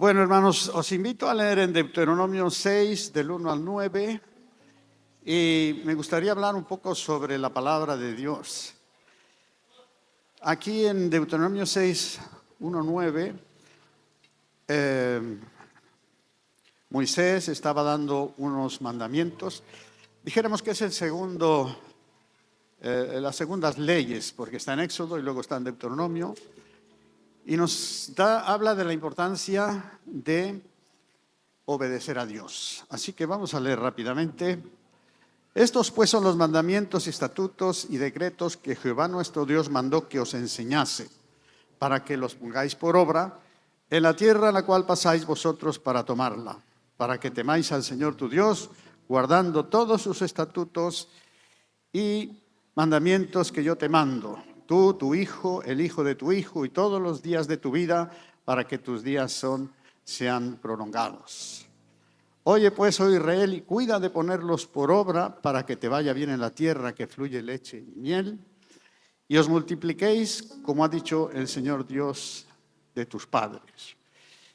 Bueno, hermanos, os invito a leer en Deuteronomio 6, del 1 al 9, y me gustaría hablar un poco sobre la palabra de Dios. Aquí en Deuteronomio 6, 1, 9, Moisés estaba dando unos mandamientos. Dijéramos que es el segundo, las segundas leyes, porque está en Éxodo y luego está en Deuteronomio. Y habla de la importancia de obedecer a Dios. Así que vamos a leer rápidamente. Estos pues son los mandamientos, estatutos y decretos que Jehová nuestro Dios mandó que os enseñase, para que los pongáis por obra en la tierra en la cual pasáis vosotros para tomarla, para que temáis al Señor tu Dios, guardando todos sus estatutos y mandamientos que yo te mando, tú, tu hijo, el hijo de tu hijo y todos los días de tu vida, para que tus días sean prolongados. Oye pues, oh Israel, y cuida de ponerlos por obra para que te vaya bien en la tierra que fluye leche y miel, y os multipliquéis, como ha dicho el Señor Dios de tus padres.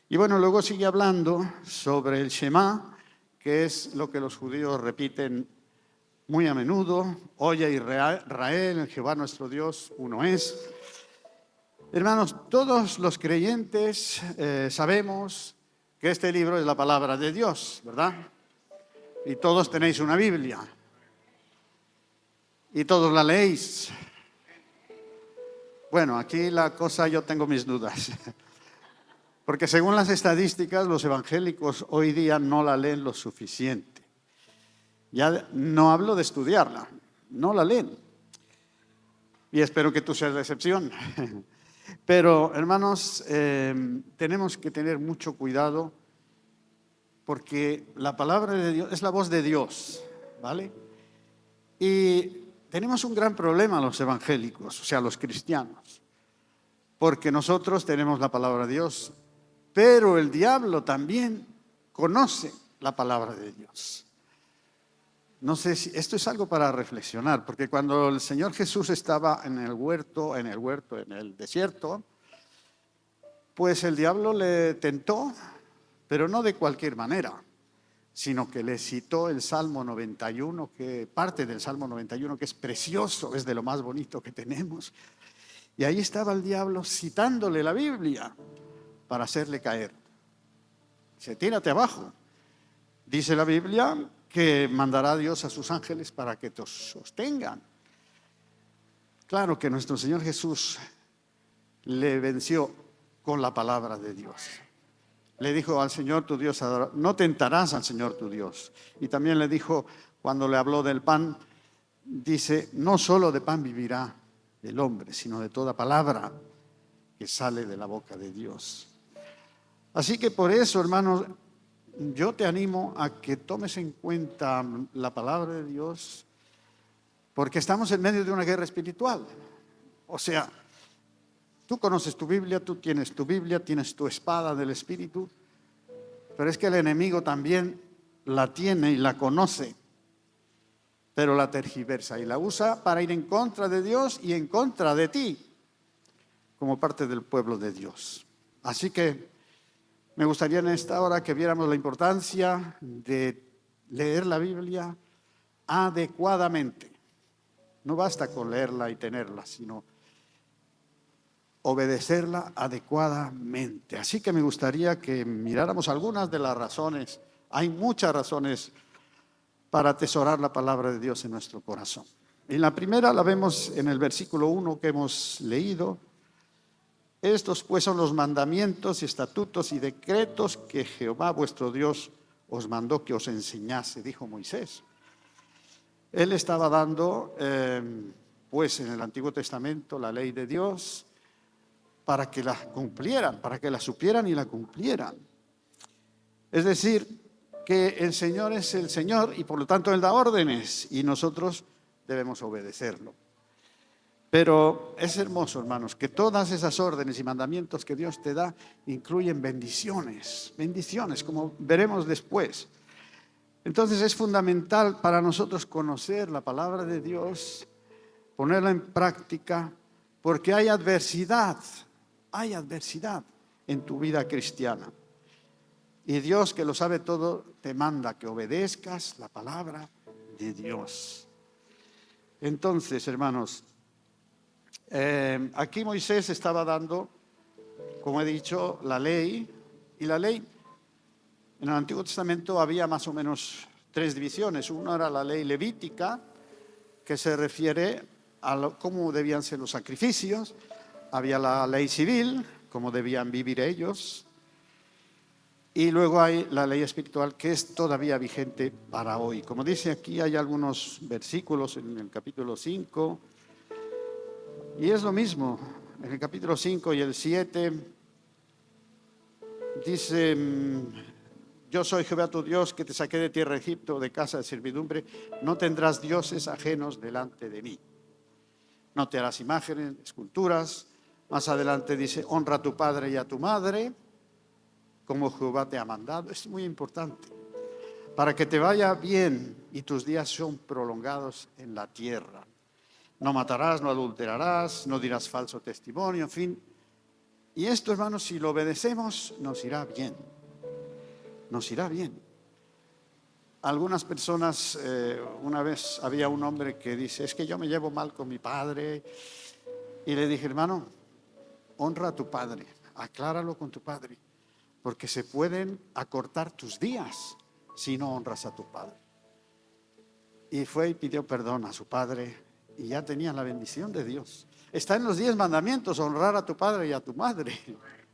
Y bueno, luego sigue hablando sobre el Shema, que es lo que los judíos repiten muy a menudo. Oye Israel, el Jehová nuestro Dios, uno es. Hermanos, todos los creyentes sabemos que este libro es la palabra de Dios, ¿verdad? Y todos tenéis una Biblia. Y todos la leéis. Bueno, aquí la cosa, yo tengo mis dudas. Porque según las estadísticas, los evangélicos hoy día no la leen lo suficiente. Ya no hablo de estudiarla, no la leen. Y espero que tú seas la excepción. Pero, hermanos, tenemos que tener mucho cuidado porque la palabra de Dios es la voz de Dios, ¿vale? Y tenemos un gran problema los evangélicos, o sea, los cristianos, porque nosotros tenemos la palabra de Dios, pero el diablo también conoce la palabra de Dios. No sé si esto es algo para reflexionar, porque cuando el Señor Jesús estaba en el desierto, pues el diablo le tentó, pero no de cualquier manera, sino que le citó el Salmo 91, parte del Salmo 91, que es precioso, es de lo más bonito que tenemos. Y ahí estaba el diablo citándole la Biblia para hacerle caer. Dice, tírate abajo. Dice la Biblia que mandará a Dios a sus ángeles para que te sostengan. Claro que nuestro Señor Jesús le venció con la palabra de Dios. Le dijo al Señor tu Dios, no tentarás al Señor tu Dios. Y también le dijo, cuando le habló del pan, dice, no solo de pan vivirá el hombre, sino de toda palabra que sale de la boca de Dios. Así que por eso, hermanos, yo te animo a que tomes en cuenta la palabra de Dios, porque estamos en medio de una guerra espiritual. O sea, tú conoces tu Biblia, tú tienes tu Biblia, tienes tu espada del Espíritu, pero es que el enemigo también la tiene y la conoce, pero la tergiversa y la usa para ir en contra de Dios y en contra de ti, como parte del pueblo de Dios. Así que me gustaría en esta hora que viéramos la importancia de leer la Biblia adecuadamente. No basta con leerla y tenerla, sino obedecerla adecuadamente. Así que me gustaría que miráramos algunas de las razones. Hay muchas razones para atesorar la palabra de Dios en nuestro corazón. Y la primera la vemos en el versículo 1 que hemos leído. Estos pues son los mandamientos, estatutos y decretos que Jehová vuestro Dios os mandó que os enseñase, dijo Moisés. Él estaba dando, pues en el Antiguo Testamento, la ley de Dios para que la cumplieran, para que la supieran y la cumplieran. Es decir, que el Señor es el Señor y por lo tanto Él da órdenes y nosotros debemos obedecerlo. Pero es hermoso, hermanos, que todas esas órdenes y mandamientos que Dios te da incluyen bendiciones, como veremos después. Entonces es fundamental para nosotros conocer la palabra de Dios, ponerla en práctica, porque hay adversidad en tu vida cristiana. Y Dios, que lo sabe todo, te manda que obedezcas la palabra de Dios. Entonces, hermanos, aquí Moisés estaba dando, como he dicho, la ley. Y la ley, en el Antiguo Testamento había más o menos 3 divisiones. Una era la ley levítica, que se refiere a cómo debían ser los sacrificios. Había la ley civil, cómo debían vivir ellos. Y luego hay la ley espiritual, que es todavía vigente para hoy. Como dice aquí, hay algunos versículos en el capítulo 5. Y es lo mismo. En el capítulo 5 y el 7 dice: yo soy Jehová tu Dios, que te saqué de tierra de Egipto, de casa de servidumbre. No tendrás dioses ajenos delante de mí. No te harás imágenes, esculturas. Más adelante dice: honra a tu padre y a tu madre, como Jehová te ha mandado. Es muy importante, para que te vaya bien y tus días son prolongados en la tierra. No matarás, no adulterarás, no dirás falso testimonio, en fin. Y esto, hermanos, si lo obedecemos, nos irá bien. Nos irá bien. Algunas personas, una vez había un hombre que dice: es que yo me llevo mal con mi padre. Y le dije: hermano, honra a tu padre, acláralo con tu padre, porque se pueden acortar tus días si no honras a tu padre. Y fue y pidió perdón a su padre y ya tenía la bendición de Dios. Está en los 10 mandamientos, honrar a tu padre y a tu madre,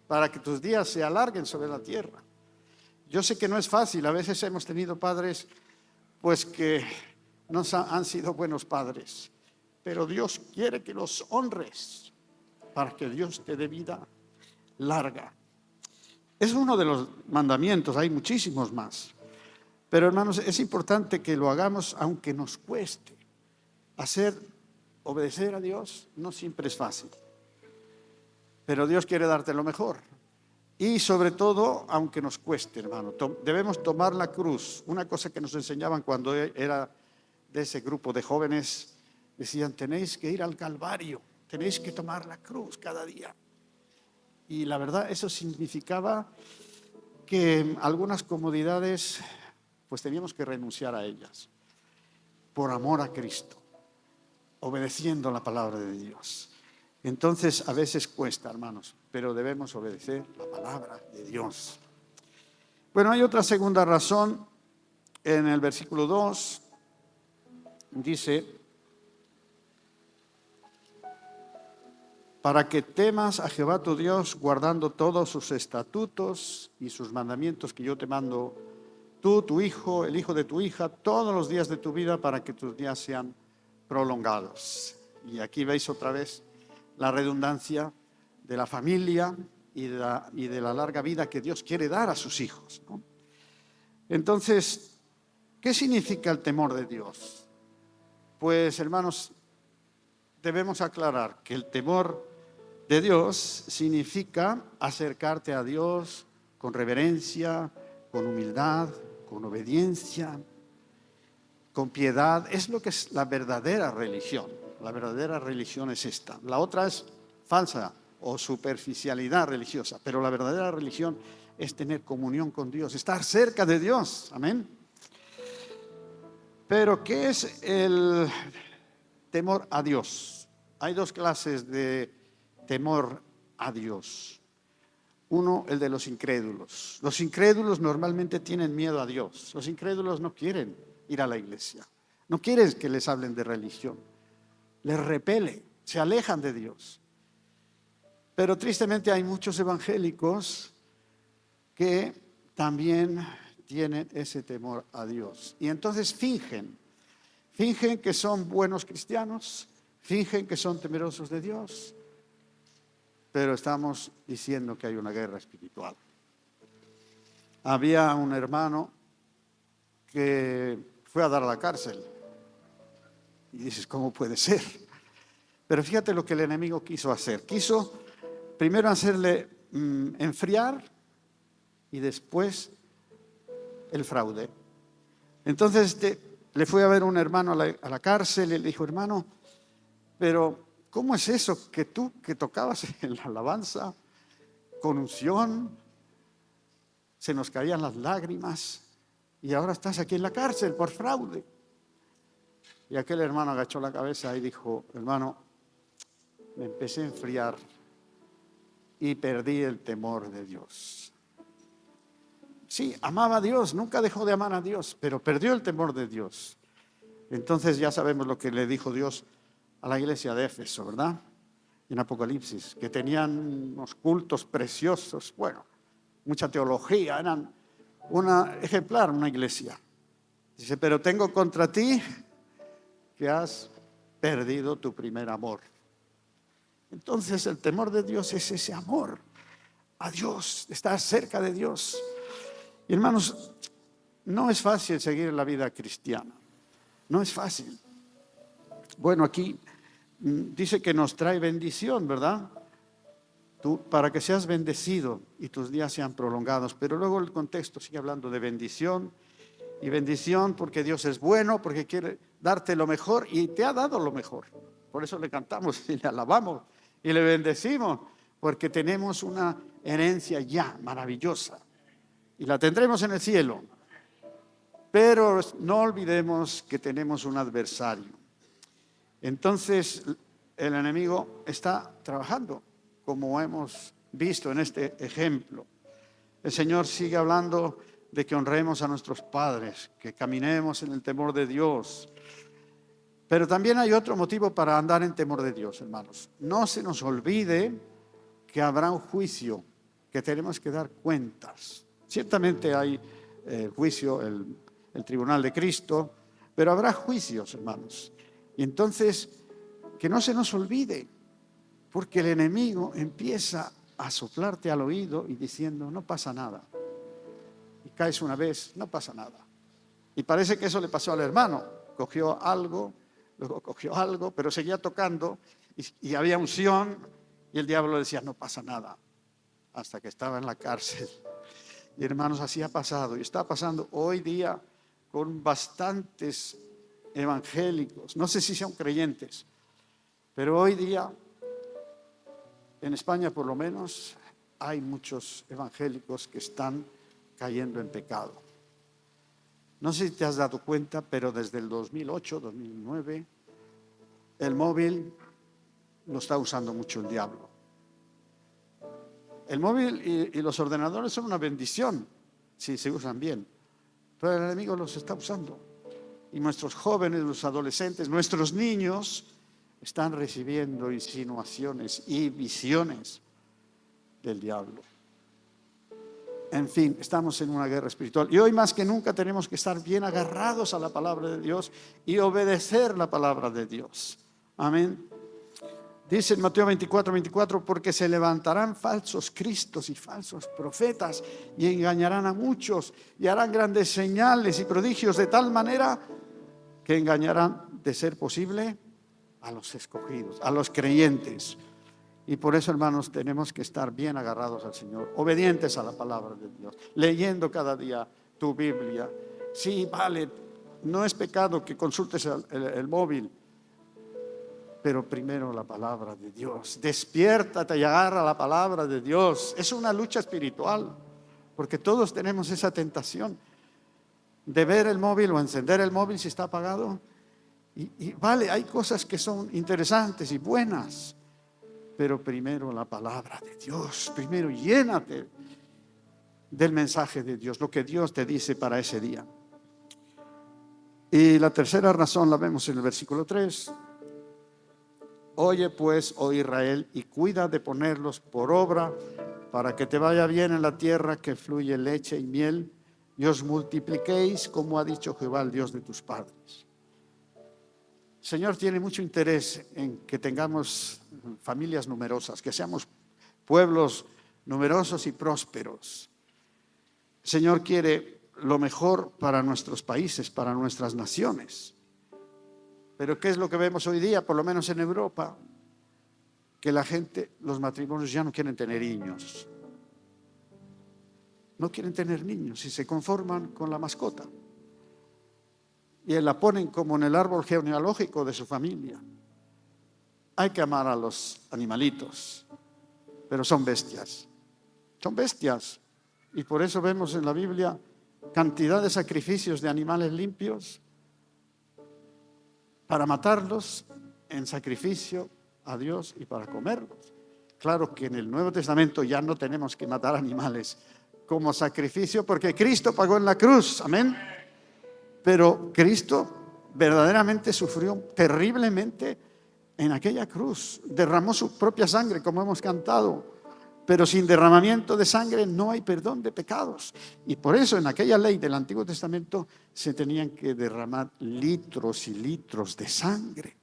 para que tus días se alarguen sobre la tierra. Yo sé que no es fácil, a veces hemos tenido padres pues que no han sido buenos padres, pero Dios quiere que los honres para que Dios te dé vida larga. Es uno de los mandamientos, hay muchísimos más. Pero hermanos, es importante que lo hagamos aunque nos cueste. Obedecer a Dios no siempre es fácil, pero Dios quiere darte lo mejor. Y sobre todo, aunque nos cueste, hermano, debemos tomar la cruz. Una cosa que nos enseñaban cuando era de ese grupo de jóvenes, decían: tenéis que ir al Calvario, tenéis que tomar la cruz cada día. Y la verdad, eso significaba que algunas comodidades pues teníamos que renunciar a ellas por amor a Cristo, obedeciendo la palabra de Dios. Entonces a veces cuesta, hermanos, pero debemos obedecer la palabra de Dios. Bueno, hay otra segunda razón. En el versículo 2 dice: para que temas a Jehová tu Dios, guardando todos sus estatutos y sus mandamientos que yo te mando, tú, tu hijo, el hijo de tu hija, todos los días de tu vida, para que tus días sean prolongados. Y aquí veis otra vez la redundancia de la familia y de la larga vida que Dios quiere dar a sus hijos, ¿no? Entonces, ¿qué significa el temor de Dios? Pues, hermanos, debemos aclarar que el temor de Dios significa acercarte a Dios con reverencia, con humildad, con obediencia, con piedad. Es lo que es la verdadera religión. La verdadera religión es esta. La otra es falsa o superficialidad religiosa, pero la verdadera religión es tener comunión con Dios, estar cerca de Dios. Amén. Pero ¿qué es el temor a Dios? Hay 2 clases de temor a Dios. Uno, el de los incrédulos. Los incrédulos normalmente tienen miedo a Dios. Los incrédulos no quieren ir a la iglesia, no quieren que les hablen de religión, les repele, se alejan de Dios. Pero tristemente hay muchos evangélicos que también tienen ese temor a Dios. Y entonces fingen que son buenos cristianos, fingen que son temerosos de Dios, pero estamos diciendo que hay una guerra espiritual. Había un hermano que fue a dar a la cárcel. Y dices: ¿cómo puede ser? Pero fíjate lo que el enemigo quiso hacer. Quiso primero hacerle enfriar y después el fraude. Entonces le fue a ver un hermano a la cárcel y le dijo: hermano, pero ¿cómo es eso que tú que tocabas en la alabanza con unción, se nos caían las lágrimas y ahora estás aquí en la cárcel por fraude. Y aquel hermano agachó la cabeza y dijo, hermano, me empecé a enfriar y perdí el temor de Dios. Sí, amaba a Dios, nunca dejó de amar a Dios, pero perdió el temor de Dios. Entonces ya sabemos lo que le dijo Dios a la iglesia de Éfeso, ¿verdad? En Apocalipsis, que tenían unos cultos preciosos, bueno, mucha teología, eran una ejemplar, una iglesia. Dice, pero tengo contra ti que has perdido tu primer amor. Entonces el temor de Dios es ese amor a Dios, estar cerca de Dios. Y hermanos, no es fácil seguir la vida cristiana, no es fácil. Bueno, aquí dice que nos trae bendición, ¿verdad? Tú, para que seas bendecido y tus días sean prolongados. Pero luego el contexto sigue hablando de bendición. Y bendición porque Dios es bueno, porque quiere darte lo mejor y te ha dado lo mejor. Por eso le cantamos y le alabamos y le bendecimos, porque tenemos una herencia ya maravillosa y la tendremos en el cielo. Pero no olvidemos que tenemos un adversario. Entonces el enemigo está trabajando, como hemos visto en este ejemplo. El Señor sigue hablando de que honremos a nuestros padres, que caminemos en el temor de Dios. Pero también hay otro motivo para andar en temor de Dios, hermanos. No se nos olvide que habrá un juicio, que tenemos que dar cuentas. Ciertamente hay juicio, el tribunal de Cristo, pero habrá juicios, hermanos. Y entonces, que no se nos olvide, porque el enemigo empieza a soplarte al oído y diciendo, no pasa nada. Y caes una vez, no pasa nada. Y parece que eso le pasó al hermano. Cogió algo, luego cogió algo, pero seguía tocando y había unción y el diablo le decía, no pasa nada, hasta que estaba en la cárcel. Y hermanos, así ha pasado y está pasando hoy día con bastantes evangélicos. No sé si son creyentes, pero hoy día, en España por lo menos, hay muchos evangélicos que están cayendo en pecado. No sé si te has dado cuenta, pero desde el 2008, 2009, el móvil lo está usando mucho el diablo. El móvil y los ordenadores son una bendición si se usan bien, pero el enemigo los está usando. Y nuestros jóvenes, los adolescentes, nuestros niños están recibiendo insinuaciones y visiones del diablo. En fin, estamos en una guerra espiritual y hoy más que nunca tenemos que estar bien agarrados a la palabra de Dios y obedecer la palabra de Dios. Amén. Dice en Mateo 24, porque se levantarán falsos cristos y falsos profetas y engañarán a muchos y harán grandes señales y prodigios de tal manera que engañarán, de ser posible, a los escogidos, a los creyentes. Y por eso, hermanos, tenemos que estar bien agarrados al Señor, obedientes a la palabra de Dios, leyendo cada día tu Biblia. Sí, vale, no es pecado que consultes el móvil, pero primero la palabra de Dios. Despiértate y agarra la palabra de Dios. Es una lucha espiritual, porque todos tenemos esa tentación de ver el móvil o encender el móvil si está apagado. Y vale, hay cosas que son interesantes y buenas, pero primero la palabra de Dios. Primero llénate del mensaje de Dios, lo que Dios te dice para ese día. Y la tercera razón la vemos en el versículo 3. Oye pues, oh Israel, y cuida de ponerlos por obra para que te vaya bien en la tierra que fluye leche y miel y os multipliquéis como ha dicho Jehová, el Dios de tus padres. El Señor tiene mucho interés en que tengamos familias numerosas, que seamos pueblos numerosos y prósperos. El Señor quiere lo mejor para nuestros países, para nuestras naciones. Pero ¿qué es lo que vemos hoy día, por lo menos en Europa? Que la gente, los matrimonios ya no quieren tener niños. No quieren tener niños y se conforman con la mascota. Y la ponen como en el árbol genealógico de su familia. Hay que amar a los animalitos, pero son bestias. Son bestias. Y por eso vemos en la Biblia cantidad de sacrificios de animales limpios para matarlos en sacrificio a Dios y para comerlos. Claro que en el Nuevo Testamento ya no tenemos que matar animales como sacrificio porque Cristo pagó en la cruz, amén. Pero Cristo verdaderamente sufrió terriblemente en aquella cruz, derramó su propia sangre como hemos cantado, pero sin derramamiento de sangre no hay perdón de pecados. Y por eso en aquella ley del Antiguo Testamento se tenían que derramar litros y litros de sangre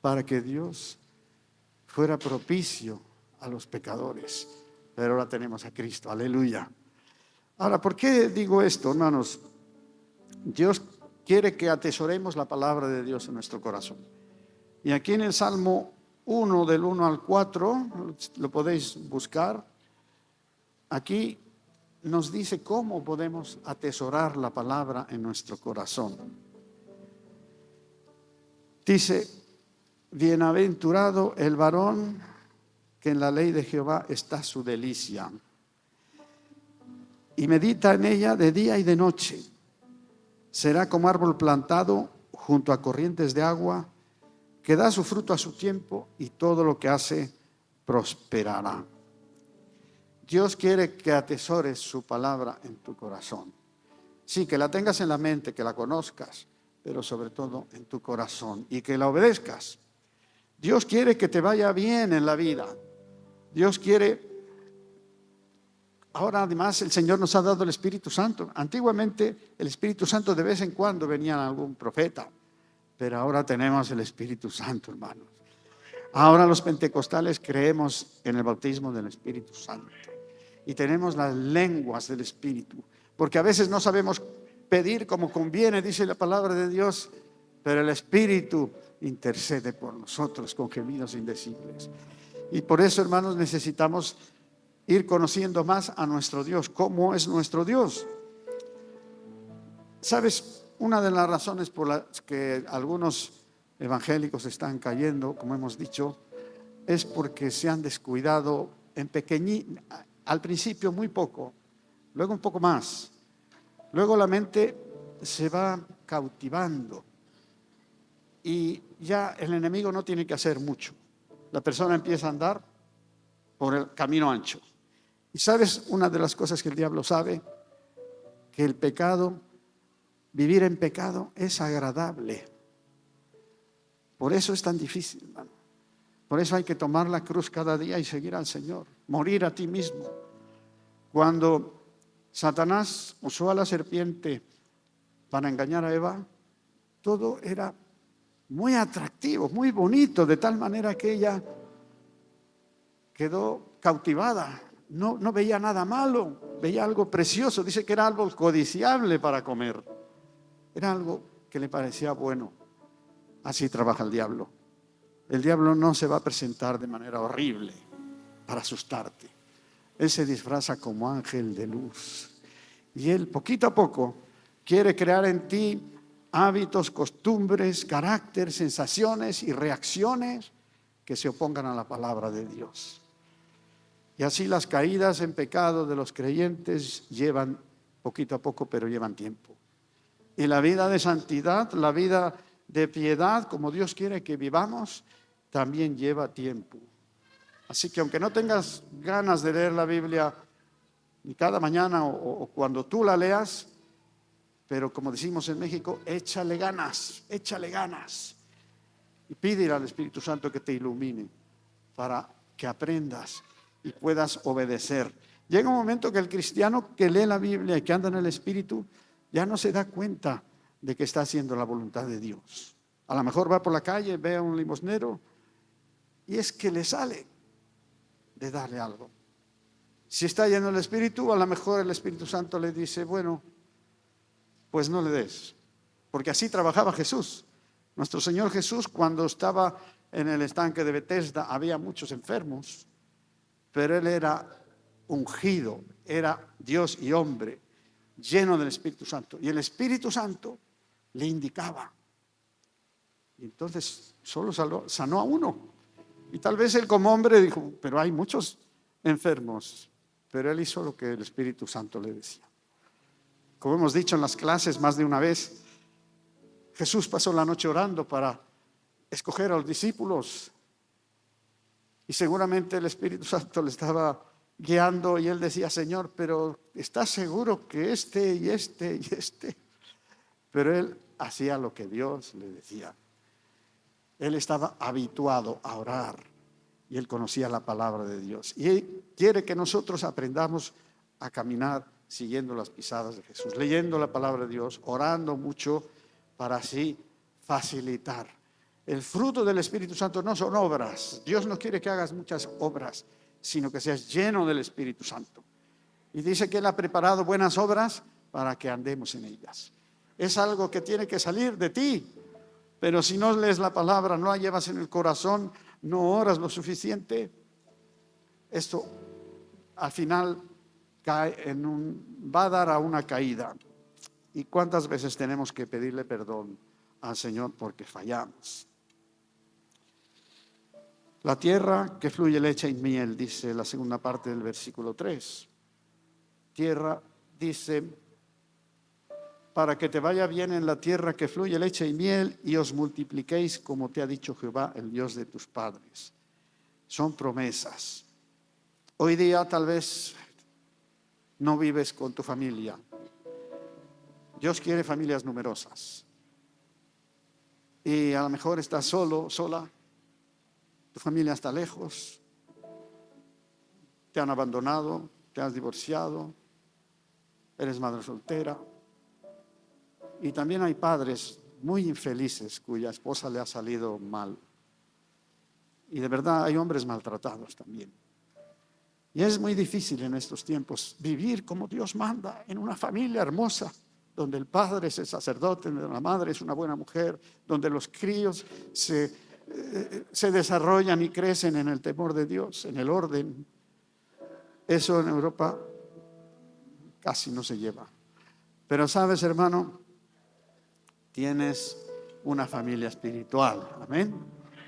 para que Dios fuera propicio a los pecadores. Pero ahora tenemos a Cristo, aleluya. Ahora, ¿por qué digo esto, hermanos? Dios quiere que atesoremos la palabra de Dios en nuestro corazón. Y aquí en el Salmo 1, del 1 al 4, lo podéis buscar. Aquí nos dice cómo podemos atesorar la palabra en nuestro corazón. Dice: bienaventurado el varón que en la ley de Jehová está su delicia, y medita en ella de día y de noche. Será como árbol plantado junto a corrientes de agua, que da su fruto a su tiempo, y todo lo que hace prosperará. Dios quiere que atesores su palabra en tu corazón. Sí, que la tengas en la mente, que la conozcas, pero sobre todo en tu corazón, y que la obedezcas. Dios quiere que te vaya bien en la vida. Dios quiere. Ahora además el Señor nos ha dado el Espíritu Santo. Antiguamente el Espíritu Santo de vez en cuando venía algún profeta, pero ahora tenemos el Espíritu Santo, hermanos. Ahora los pentecostales creemos en el bautismo del Espíritu Santo y tenemos las lenguas del Espíritu, porque a veces no sabemos pedir como conviene, dice la palabra de Dios, pero el Espíritu intercede por nosotros con gemidos indecibles. Y por eso, hermanos, necesitamos ir conociendo más a nuestro Dios. ¿Cómo es nuestro Dios? ¿Sabes? Una de las razones por las que algunos evangélicos están cayendo, como hemos dicho, es porque se han descuidado al principio muy poco, luego un poco más. Luego la mente se va cautivando y ya el enemigo no tiene que hacer mucho. La persona empieza a andar por el camino ancho. Y sabes, una de las cosas que el diablo sabe, que el pecado, vivir en pecado es agradable. Por eso es tan difícil, hermano. Por eso hay que tomar la cruz cada día y seguir al Señor, morir a ti mismo. Cuando Satanás usó a la serpiente para engañar a Eva, todo era muy atractivo, muy bonito, de tal manera que ella quedó cautivada. No veía nada malo, veía algo precioso. Dice que era algo codiciable para comer. Era algo que le parecía bueno. Así trabaja el diablo. El diablo no se va a presentar de manera horrible para asustarte. Él se disfraza como ángel de luz. Y él, poquito a poco, quiere crear en ti hábitos, costumbres, carácter, sensaciones y reacciones que se opongan a la palabra de Dios. Y así las caídas en pecado de los creyentes llevan poquito a poco, pero llevan tiempo. Y la vida de santidad, la vida de piedad, como Dios quiere que vivamos, también lleva tiempo. Así que aunque no tengas ganas de leer la Biblia ni cada mañana o cuando tú la leas, pero como decimos en México, échale ganas. Y pídele al Espíritu Santo que te ilumine para que aprendas y puedas obedecer. Llega un momento que el cristiano que lee la Biblia y que anda en el Espíritu ya no se da cuenta de que está haciendo la voluntad de Dios. A lo mejor va por la calle, ve a un limosnero y es que le sale de darle algo. Si está lleno del Espíritu, a lo mejor el Espíritu Santo le dice, bueno, pues no le des. Porque así trabajaba Jesús. Nuestro Señor Jesús, cuando estaba en el estanque de Betesda, había muchos enfermos, pero Él era ungido, era Dios y hombre, lleno del Espíritu Santo. Y el Espíritu Santo le indicaba. Y entonces solo sanó a uno. Y tal vez Él como hombre dijo, pero hay muchos enfermos, pero él hizo lo que el Espíritu Santo le decía. Como hemos dicho en las clases más de una vez, Jesús pasó la noche orando para escoger a los discípulos. Y seguramente el Espíritu Santo le estaba guiando y él decía: Señor, pero ¿estás seguro que este y este y este? Pero él hacía lo que Dios le decía. Él estaba habituado a orar y él conocía la palabra de Dios. Y él quiere que nosotros aprendamos a caminar siguiendo las pisadas de Jesús, leyendo la palabra de Dios, orando mucho para así facilitar. El fruto del Espíritu Santo no son obras. Dios no quiere que hagas muchas obras, sino que seas lleno del Espíritu Santo. Y dice que Él ha preparado buenas obras para que andemos en ellas. Es algo que tiene que salir de ti. Pero si no lees la palabra, no la llevas en el corazón, no oras lo suficiente, esto al final va a dar a una caída. ¿Y cuántas veces tenemos que pedirle perdón al Señor porque fallamos? La tierra que fluye leche y miel, dice la segunda parte del versículo 3. Tierra, dice, para que te vaya bien en la tierra que fluye leche y miel y os multipliquéis como te ha dicho Jehová, el Dios de tus padres. Son promesas. Hoy día tal vez no vives con tu familia. Dios quiere familias numerosas. Y a lo mejor estás solo, sola. Tu familia está lejos. Te han abandonado, te has divorciado. Eres madre soltera. Y también hay padres muy infelices cuya esposa le ha salido mal. Y de verdad hay hombres maltratados también. Y es muy difícil en estos tiempos vivir como Dios manda, en una familia hermosa, donde el padre es el sacerdote, donde la madre es una buena mujer, donde los críos se desarrollan y crecen en el temor de Dios, en el orden. Eso en Europa casi no se lleva. Pero sabes, hermano, tienes una familia espiritual. Amén.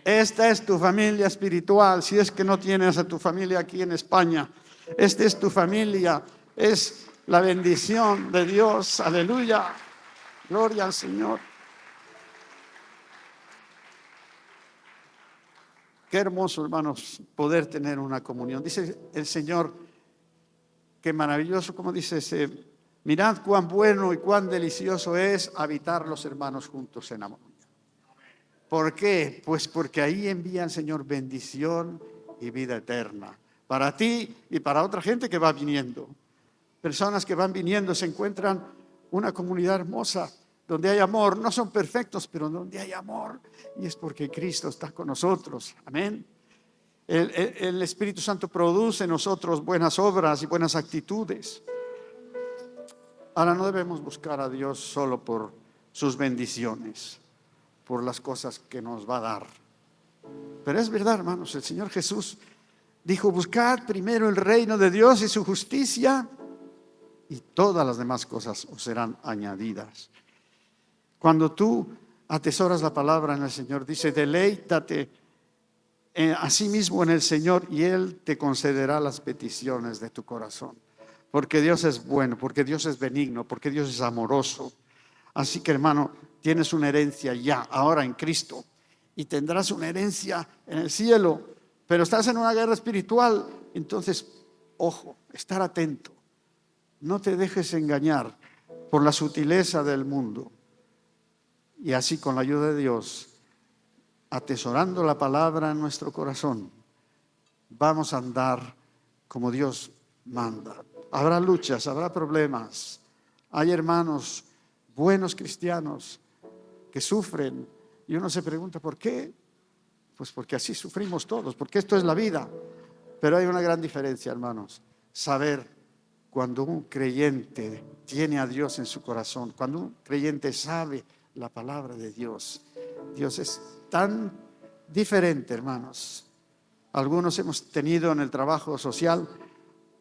Esta es tu familia espiritual. Si es que no tienes a tu familia aquí en España, esta es tu familia. Es la bendición de Dios. Aleluya. Gloria al Señor. Qué hermoso, hermanos, poder tener una comunión. Dice el Señor, qué maravilloso, como dice ese: mirad cuán bueno y cuán delicioso es habitar los hermanos juntos en amor. ¿Por qué? Pues porque ahí envía el Señor bendición y vida eterna. Para ti y para otra gente que va viniendo. Personas que van viniendo se encuentran una comunidad hermosa donde hay amor. No son perfectos, pero donde hay amor. Y es porque Cristo está con nosotros. Amén. El Espíritu Santo produce en nosotros buenas obras y buenas actitudes. Ahora no debemos buscar a Dios solo por sus bendiciones, por las cosas que nos va a dar. Pero es verdad, hermanos, el Señor Jesús dijo: buscad primero el reino de Dios y su justicia, y todas las demás cosas os serán añadidas. Cuando tú atesoras la palabra en el Señor, dice: deleítate a sí mismo en el Señor y Él te concederá las peticiones de tu corazón. Porque Dios es bueno, porque Dios es benigno, porque Dios es amoroso. Así que, hermano, tienes una herencia ya, ahora en Cristo, y tendrás una herencia en el cielo, pero estás en una guerra espiritual. Entonces, ojo, estar atento. No te dejes engañar por la sutileza del mundo. Y así, con la ayuda de Dios, atesorando la palabra en nuestro corazón, vamos a andar como Dios manda. Habrá luchas, habrá problemas. Hay hermanos buenos cristianos que sufren y uno se pregunta: ¿por qué? Pues porque así sufrimos todos, porque esto es la vida. Pero hay una gran diferencia, hermanos: saber cuando un creyente tiene a Dios en su corazón, cuando un creyente sabe la palabra de Dios. Dios es tan diferente, hermanos. Algunos hemos tenido en el trabajo social,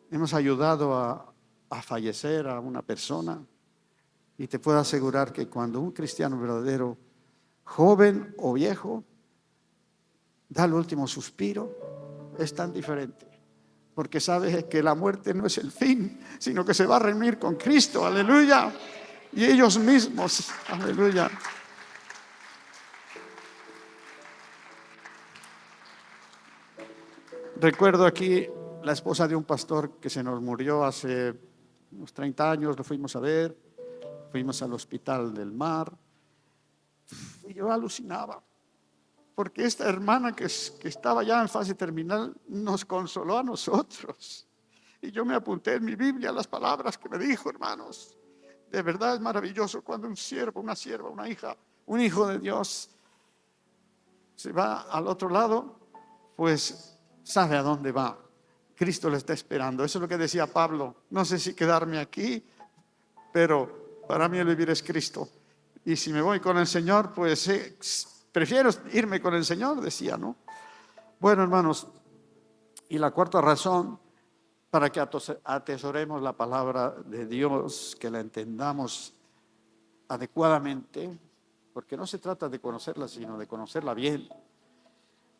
hemos ayudado a fallecer a una persona, y te puedo asegurar que cuando un cristiano verdadero, joven o viejo, da el último suspiro, es tan diferente. porque sabe que la muerte no es el fin, sino que se va a reunir con Cristo, aleluya, y ellos mismos, aleluya. Recuerdo aquí la esposa de un pastor que se nos murió hace unos 30 años, lo fuimos a ver, fuimos al hospital del Mar, y yo alucinaba, porque esta hermana que estaba ya en fase terminal nos consoló a nosotros. Y yo me apunté en mi Biblia las palabras que me dijo, hermanos. De verdad es maravilloso cuando un siervo, una sierva, una hija, un hijo de Dios se va al otro lado, pues sabe a dónde va. Cristo le está esperando. Eso es lo que decía Pablo. No sé si quedarme aquí, pero para mí el vivir es Cristo. Y si me voy con el Señor, pues prefiero irme con el Señor, decía, ¿no? Bueno, hermanos, y la cuarta razón para que atesoremos la palabra de Dios, que la entendamos adecuadamente, porque no se trata de conocerla, sino de conocerla bien,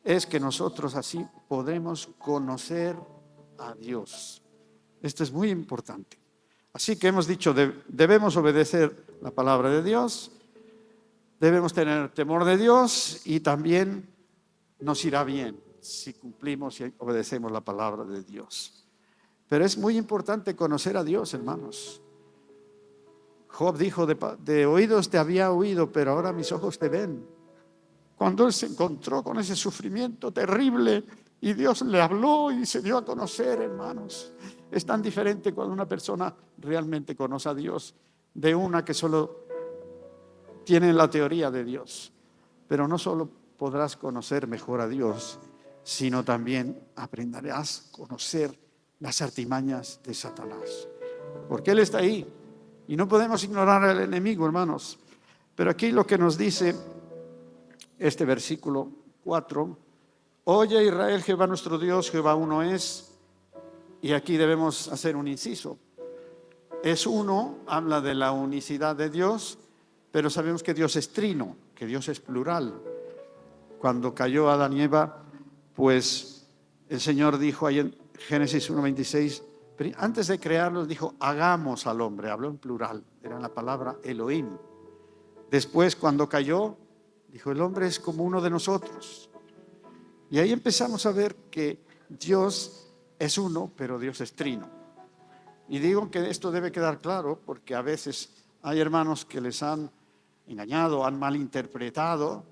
es que nosotros así podremos conocer a Dios. Esto es muy importante. Así que hemos dicho, debemos obedecer la palabra de Dios, debemos tener temor de Dios y también nos irá bien si cumplimos y obedecemos la palabra de Dios. Pero es muy importante conocer a Dios, hermanos. Job dijo, de oídos te había oído, pero ahora mis ojos te ven. Cuando él se encontró con ese sufrimiento terrible y Dios le habló y se dio a conocer, hermanos, es tan diferente cuando una persona realmente conoce a Dios de una que solo tiene la teoría de Dios. Pero no solo podrás conocer mejor a Dios, sino también aprenderás a conocer las artimañas de Satanás, porque él está ahí y no podemos ignorar al enemigo, hermanos. Pero aquí lo que nos dice este versículo 4: oye Israel, Jehová nuestro Dios, Jehová uno es. Y aquí debemos hacer un inciso. Es uno, habla de la unicidad de Dios, pero sabemos que Dios es trino, que Dios es plural. Cuando cayó Adán y Eva, pues el Señor dijo ahí en Génesis 1:26, antes de crearlos dijo, hagamos al hombre, habló en plural, era la palabra Elohim. Después, cuando cayó, dijo, el hombre es como uno de nosotros. Y ahí empezamos a ver que Dios es uno, pero Dios es trino. Y digo que esto debe quedar claro porque a veces hay hermanos que les han engañado, han malinterpretado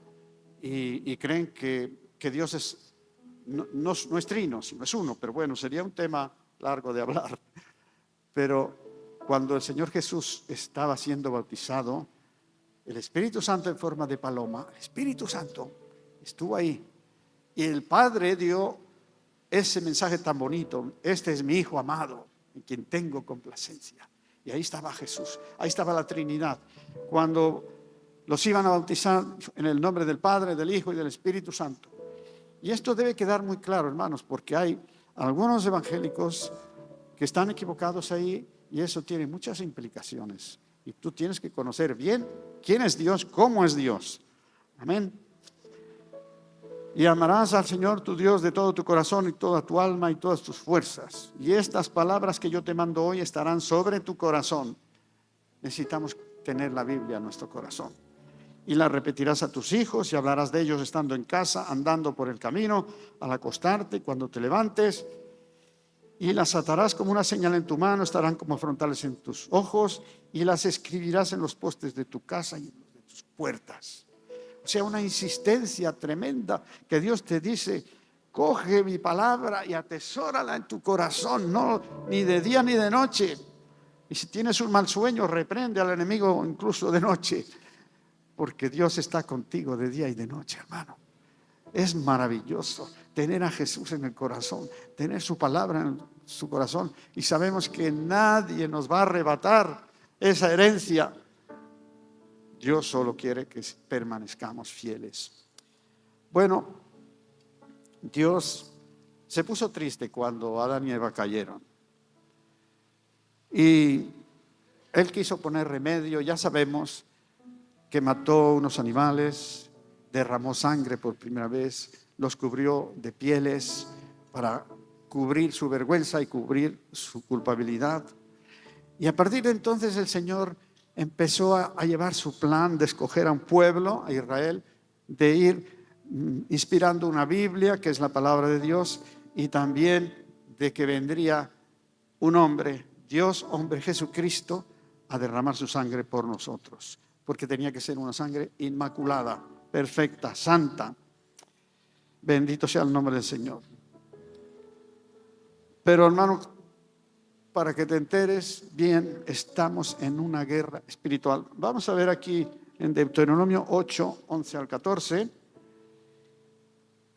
y creen que Dios es, no es trino, sino es uno. Pero bueno, sería un tema largo de hablar. Pero cuando el Señor Jesús estaba siendo bautizado, el Espíritu Santo en forma de paloma, el Espíritu Santo estuvo ahí. Y el Padre dio ese mensaje tan bonito: este es mi Hijo amado, en quien tengo complacencia. Y ahí estaba Jesús, ahí estaba la Trinidad. Cuando los iban a bautizar en el nombre del Padre, del Hijo y del Espíritu Santo. Y esto debe quedar muy claro, hermanos, porque hay algunos evangélicos que están equivocados ahí y eso tiene muchas implicaciones. Y tú tienes que conocer bien quién es Dios, cómo es Dios. Amén. Y amarás al Señor tu Dios de todo tu corazón y toda tu alma y todas tus fuerzas. Y estas palabras que yo te mando hoy estarán sobre tu corazón. Necesitamos tener la Biblia en nuestro corazón. Y la repetirás a tus hijos y hablarás de ellos estando en casa, andando por el camino, al acostarte, cuando te levantes. Y las atarás como una señal en tu mano, estarán como frontales en tus ojos, y las escribirás en los postes de tu casa y en los de tus puertas. O sea, una insistencia tremenda que Dios te dice: coge mi palabra y atesórala en tu corazón, no ni de día ni de noche. Y si tienes un mal sueño, reprende al enemigo incluso de noche, porque Dios está contigo de día y de noche, hermano. Es maravilloso tener a Jesús en el corazón, tener su palabra en su corazón, y sabemos que nadie nos va a arrebatar esa herencia. Dios solo quiere que permanezcamos fieles. Bueno, Dios se puso triste cuando Adán y Eva cayeron. Y Él quiso poner remedio. Ya sabemos que mató unos animales, derramó sangre por primera vez, los cubrió de pieles para cubrir su vergüenza y cubrir su culpabilidad. Y a partir de entonces el Señor empezó a llevar su plan de escoger a un pueblo, a Israel, de ir inspirando una Biblia, que es la palabra de Dios, y también de que vendría un hombre, Dios, hombre Jesucristo, a derramar su sangre por nosotros, porque tenía que ser una sangre inmaculada, perfecta, santa. Bendito sea el nombre del Señor. Pero hermano, para que te enteres bien, estamos en una guerra espiritual. Vamos a ver aquí en Deuteronomio 8, 11 al 14.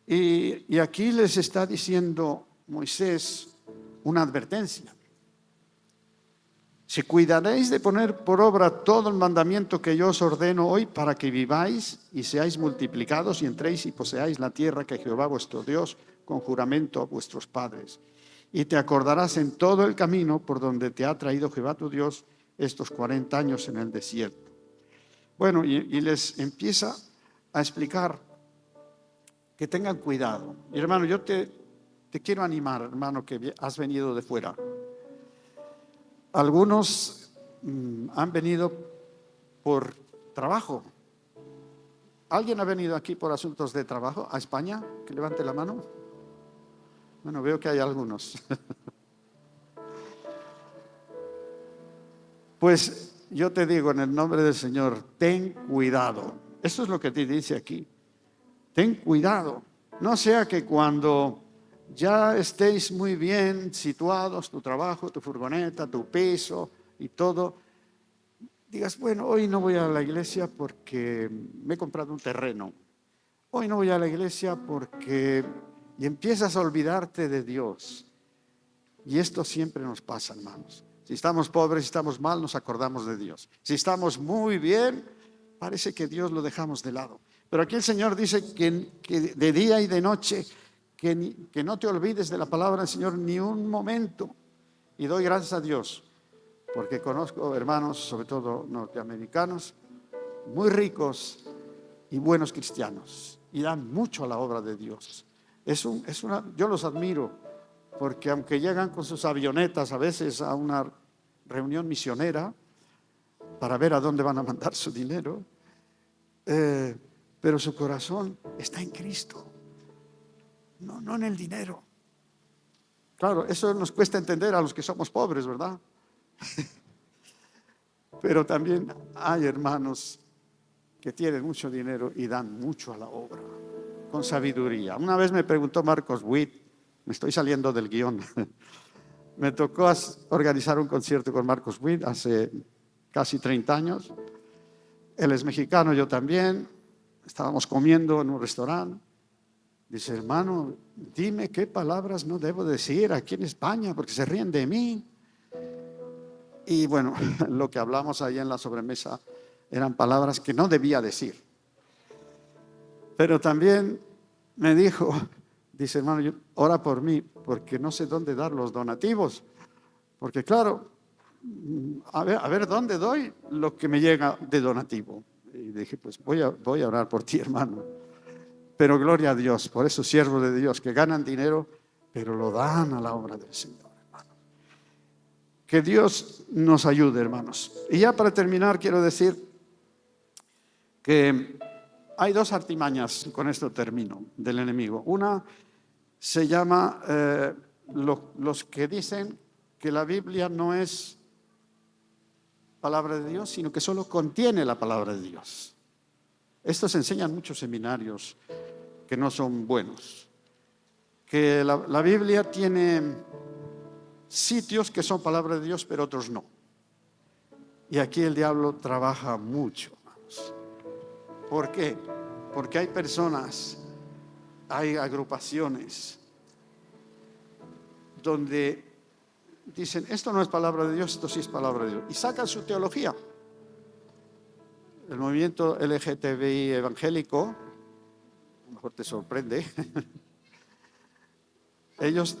Y aquí les está diciendo Moisés una advertencia. Si cuidaréis de poner por obra todo el mandamiento que yo os ordeno hoy para que viváis y seáis multiplicados y entréis y poseáis la tierra que Jehová vuestro Dios con juramento a vuestros padres. Y te acordarás en todo el camino por donde te ha traído Jehová tu Dios estos 40 años en el desierto. Bueno, y les empieza a explicar que tengan cuidado. Y hermano, yo te quiero animar, hermano, que has venido de fuera. Algunos han venido por trabajo. ¿Alguien ha venido aquí por asuntos de trabajo a España? Que levante la mano. Bueno, veo que hay algunos. Pues yo te digo en el nombre del Señor, ten cuidado. Eso es lo que te dice aquí. Ten cuidado. No sea que cuando ya estéis muy bien situados, tu trabajo, tu furgoneta, tu piso y todo, digas, bueno, hoy no voy a la iglesia porque me he comprado un terreno. Hoy no voy a la iglesia porque... Y empiezas a olvidarte de Dios. Y esto siempre nos pasa, hermanos. Si estamos pobres, si estamos mal, nos acordamos de Dios. Si estamos muy bien, parece que Dios lo dejamos de lado. Pero aquí el Señor dice que de día y de noche, que no te olvides de la palabra del Señor ni un momento. Y doy gracias a Dios, porque conozco hermanos, sobre todo norteamericanos, muy ricos y buenos cristianos, y dan mucho a la obra de Dios. Yo los admiro, porque aunque llegan con sus avionetas a veces a una reunión misionera para ver a dónde van a mandar su dinero, pero su corazón está en Cristo, no en el dinero. Claro, eso nos cuesta entender a los que somos pobres, ¿verdad? Pero también hay hermanos que tienen mucho dinero y dan mucho a la obra, con sabiduría. Una vez me preguntó Marcos Witt, me estoy saliendo del guión, me tocó organizar un concierto con Marcos Witt hace casi 30 años. Él es mexicano, yo también. Estábamos comiendo en un restaurante. Dice, hermano, dime qué palabras no debo decir aquí en España porque se ríen de mí. Y bueno, lo que hablamos ahí en la sobremesa eran palabras que no debía decir. Pero también me dijo, dice, hermano, ora por mí porque no sé dónde dar los donativos. Porque claro, a ver dónde doy lo que me llega de donativo. Y dije, pues voy a orar por ti, hermano. Pero gloria a Dios por esos siervos de Dios que ganan dinero, pero lo dan a la obra del Señor, hermano. Que Dios nos ayude, hermanos. Y ya para terminar, quiero decir que hay dos artimañas, con esto termino, del enemigo. Una se llama los que dicen que la Biblia no es palabra de Dios, sino que solo contiene la palabra de Dios. Esto se enseña en muchos seminarios que no son buenos. Que la Biblia tiene sitios que son palabra de Dios, pero otros no. Y aquí el diablo trabaja mucho, hermanos. ¿Por qué? Porque hay personas, hay agrupaciones donde dicen, esto no es palabra de Dios, esto sí es palabra de Dios. Y sacan su teología. El movimiento LGTBI evangélico, a lo mejor te sorprende, ellos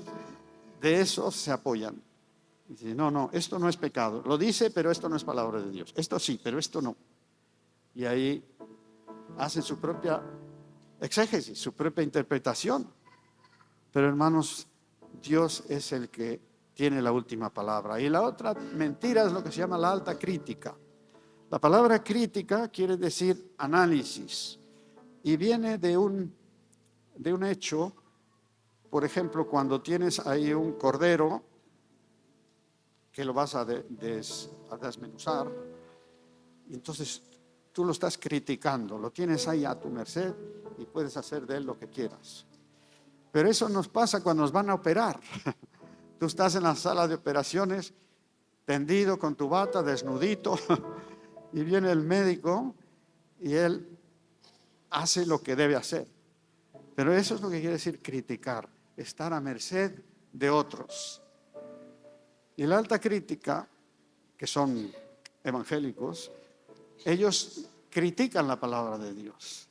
de eso se apoyan. Dicen, no, esto no es pecado. Lo dice, pero esto no es palabra de Dios. Esto sí, pero esto no. Y ahí hacen su propia exégesis, su propia interpretación. Pero hermanos, Dios es el que tiene la última palabra. Y la otra mentira es lo que se llama la alta crítica. La palabra crítica quiere decir análisis y viene de un hecho. Por ejemplo, cuando tienes ahí un cordero que lo vas a desmenuzar, y entonces tú lo estás criticando, lo tienes ahí a tu merced y puedes hacer de él lo que quieras. Pero eso nos pasa cuando nos van a operar. Tú estás en la sala de operaciones, tendido con tu bata, desnudito, y viene el médico y él hace lo que debe hacer. Pero eso es lo que quiere decir criticar, estar a merced de otros. Y la alta crítica, que son evangélicos, ellos critican la palabra de Dios.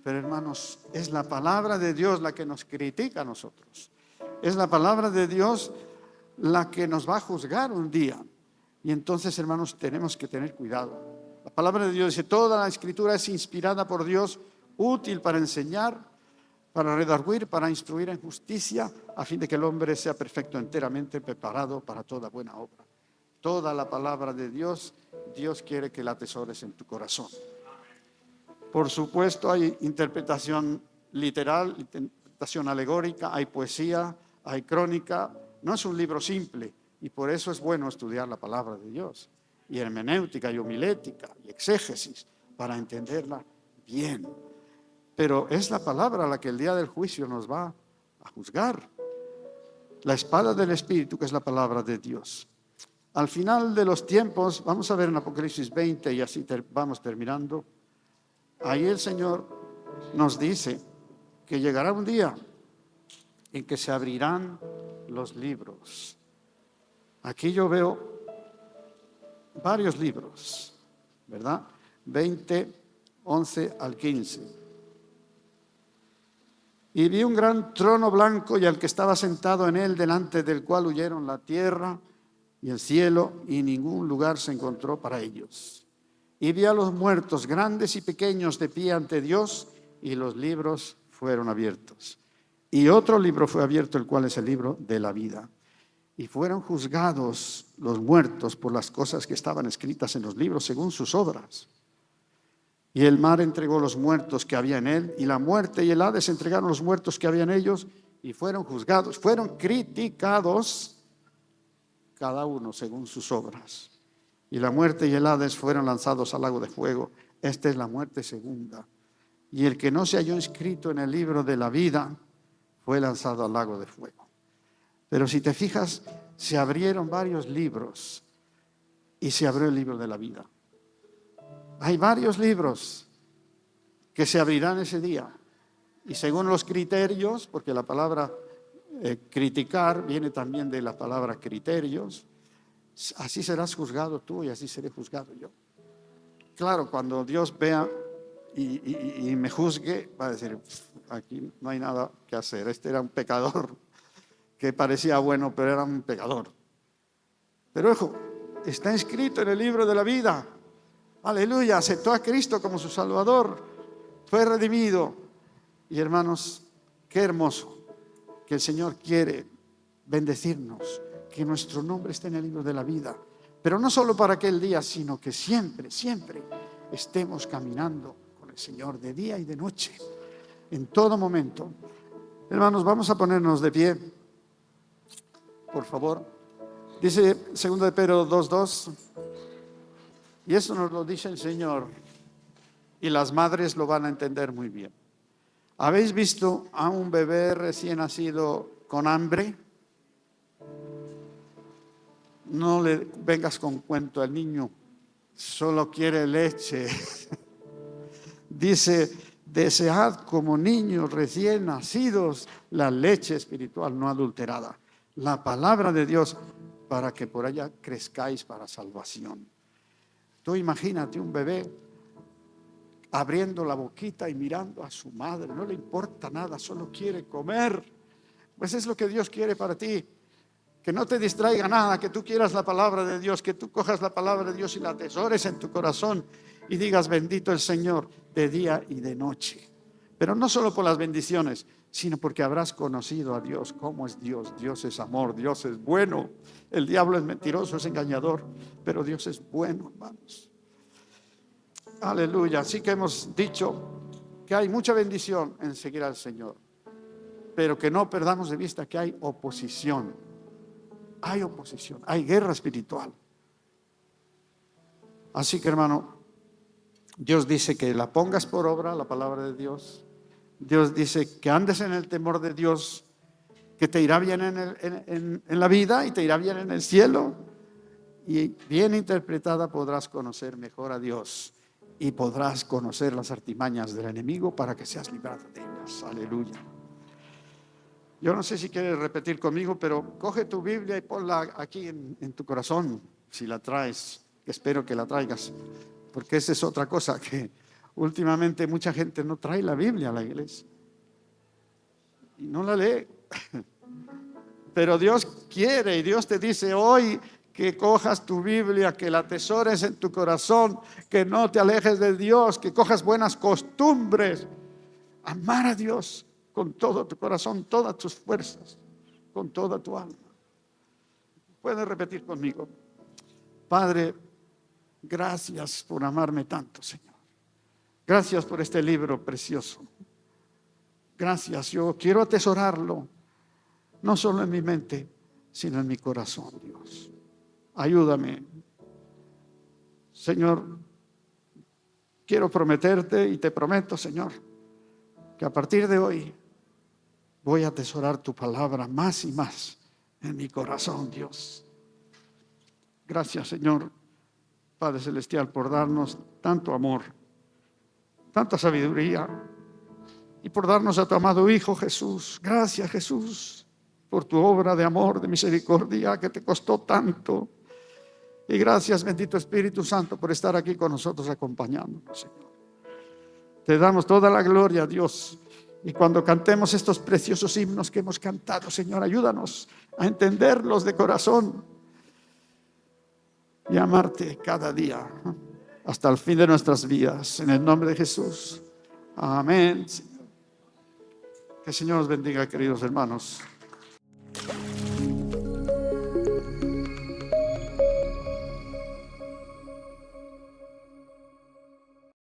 Pero hermanos, es la palabra de Dios la que nos critica a nosotros. Es la palabra de Dios la que nos va a juzgar un día. Y entonces, hermanos, tenemos que tener cuidado. La palabra de Dios dice, toda la escritura es inspirada por Dios, útil para enseñar, para redarguir, para instruir en justicia, a fin de que el hombre sea perfecto, enteramente preparado para toda buena obra. Toda la palabra de Dios, Dios quiere que la atesores en tu corazón. Por supuesto, hay interpretación literal, interpretación alegórica, hay poesía, hay crónica. No es un libro simple y por eso es bueno estudiar la palabra de Dios. Y hermenéutica y homilética y exégesis para entenderla bien. Pero es la palabra la que el día del juicio nos va a juzgar. La espada del Espíritu, que es la palabra de Dios. Al final de los tiempos, vamos a ver en Apocalipsis 20 y así vamos terminando. Ahí el Señor nos dice que llegará un día en que se abrirán los libros. Aquí yo veo varios libros, ¿verdad? 20, 11 al 15. Y vi un gran trono blanco y al que estaba sentado en él, delante del cual huyeron la tierra y el cielo, y ningún lugar se encontró para ellos. Y vi a los muertos, grandes y pequeños, de pie ante Dios, y los libros fueron abiertos. Y otro libro fue abierto, el cual es el libro de la vida. Y fueron juzgados los muertos por las cosas que estaban escritas en los libros según sus obras. Y el mar entregó los muertos que había en él, y la muerte y el Hades entregaron los muertos que había en ellos, y fueron juzgados, fueron criticados, cada uno según sus obras. Y la muerte y el Hades fueron lanzados al lago de fuego. Esta es la muerte segunda. Y el que no se halló inscrito en el libro de la vida fue lanzado al lago de fuego. Pero si te fijas, se abrieron varios libros y se abrió el libro de la vida. Hay varios libros que se abrirán ese día. Y según los criterios, porque la palabra criticar viene también de la palabra criterios, así serás juzgado tú y así seré juzgado yo. Claro, cuando Dios vea y me juzgue, va a decir, aquí no hay nada que hacer. Este era un pecador que parecía bueno, pero era un pecador. Pero ojo, está escrito en el libro de la vida. Aleluya, aceptó a Cristo como su Salvador, fue redimido. Y hermanos, qué hermoso que el Señor quiere bendecirnos, que nuestro nombre esté en el libro de la vida. Pero no solo para aquel día, sino que siempre, siempre estemos caminando con el Señor de día y de noche, en todo momento. Hermanos, vamos a ponernos de pie, por favor. Dice 2 de Pedro 2:2, y eso nos lo dice el Señor, y las madres lo van a entender muy bien. ¿Habéis visto a un bebé recién nacido con hambre? No le vengas con cuento al niño, solo quiere leche. Dice, desead como niños recién nacidos la leche espiritual no adulterada, la palabra de Dios, para que por ella crezcáis para salvación. Tú imagínate un bebé abriendo la boquita y mirando a su madre, no le importa nada, solo quiere comer. Pues es lo que Dios quiere para ti, que no te distraiga nada, que tú quieras la palabra de Dios, que tú cojas la palabra de Dios y la atesores en tu corazón y digas bendito el Señor de día y de noche. Pero no solo por las bendiciones, sino porque habrás conocido a Dios. ¿Cómo es Dios? Dios es amor, Dios es bueno. El diablo es mentiroso, es engañador, pero Dios es bueno, hermanos. Aleluya. Así que hemos dicho que hay mucha bendición en seguir al Señor, pero que no perdamos de vista que hay oposición. Hay oposición, hay guerra espiritual. Así que, hermano, Dios dice que la pongas por obra, la palabra de Dios. Dios dice que andes en el temor de Dios, que te irá bien en la vida y te irá bien en el cielo. Y bien interpretada podrás conocer mejor a Dios y podrás conocer las artimañas del enemigo para que seas librado de ellas. Aleluya. Yo no sé si quieres repetir conmigo, pero coge tu Biblia y ponla aquí en tu corazón, si la traes, que espero que la traigas, porque esa es otra cosa, que últimamente mucha gente no trae la Biblia a la iglesia y no la lee. Pero Dios quiere y Dios te dice hoy que cojas tu Biblia, que la atesores en tu corazón, que no te alejes de Dios, que cojas buenas costumbres, amar a Dios con todo tu corazón, todas tus fuerzas, con toda tu alma. Puedes repetir conmigo: Padre, gracias por amarme tanto, Señor. Gracias por este libro precioso. Gracias, yo quiero atesorarlo, no solo en mi mente, sino en mi corazón, Dios. Ayúdame, Señor. Quiero prometerte y te prometo, Señor, que a partir de hoy voy a atesorar tu palabra más y más en mi corazón, Dios. Gracias, Señor, Padre Celestial, por darnos tanto amor, tanta sabiduría, y por darnos a tu amado Hijo Jesús. Gracias, Jesús, por tu obra de amor, de misericordia que te costó tanto. Y gracias, bendito Espíritu Santo, por estar aquí con nosotros acompañándonos, Señor. Te damos toda la gloria, Dios. Y cuando cantemos estos preciosos himnos que hemos cantado, Señor, ayúdanos a entenderlos de corazón y amarte cada día hasta el fin de nuestras vidas. En el nombre de Jesús. Amén. Que el Señor os bendiga, queridos hermanos.